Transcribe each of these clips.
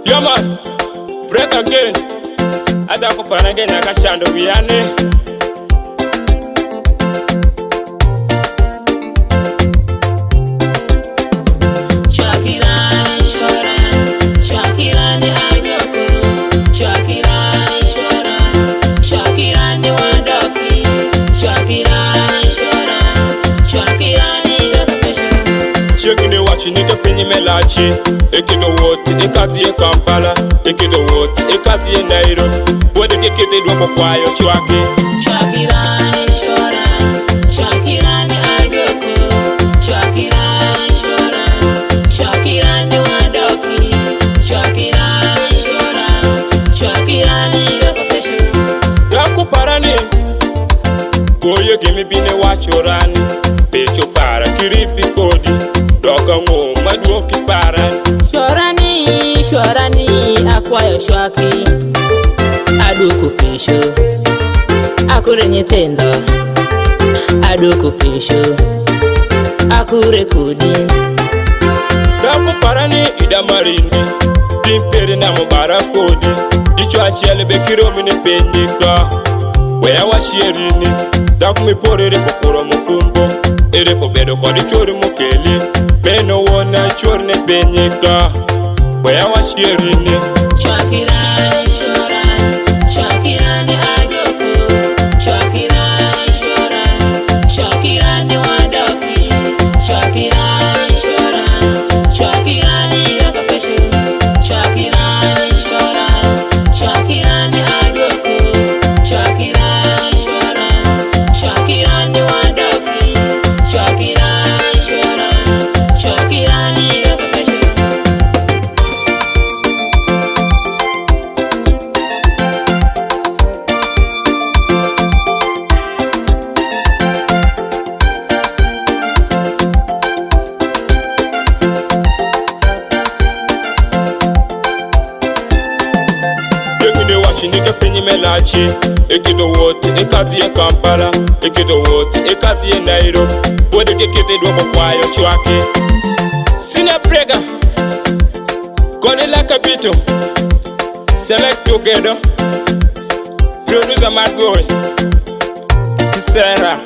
Yeah man, break again. Adako panage nakashando viane. Shakirani Shoran, Shakirani Adoko, Shakirani Shoran, Shakirani Wadoki, Shakirani Shoran, Shakirani Dokapesho. Shakine wachi nika penye melachi. Ekido wote, ekati Kampala. Ekido wote, ekati Nairobi. Wode kekete dwa kwayo chwake. Shakirani Shoran, Shakirani Adoko, Shakirani Shoran, Shakirani Wadoki, Shakirani Shoran, Shakirani Dokapesho. Daku parani, koye gemi bine wachorani. Pecho para kiripi kodi, doka ngo maduoki parani. Shorani, Shorani, akwayo shwaki, aduku pesho, akure nyitendo, aduku pesho, akure kudi. Daku parani ida marini, dimpere na mubara kodi. Dicho achiele bekiro mine penyika, wea washirini. Daku mipore pokoro mufumbo, po bedo kodi chori mukeli. Beno wona chori ne penyika, wea washirini. Shakirani Shoran, Shakirani Adoko, Shakirani Shoran, Shakirani Wadoki, Shakirani Shoran, Shakirani Dokapesho. Shakirani Shoran, Shakirani Adoko, Shakirani Shoran, Shakirani Wadoki, Shakirani Shoran, Shakirani Dokapesho. Nika penye melachi. Ekido wote, ekati Kampala. Ekido wote, ekati Nairobi. Wode kekete dwa kwayo chwake. Sina brega, Konela Kapito. Select together. Producer Mad Boy Tisera.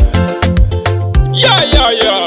Yeah.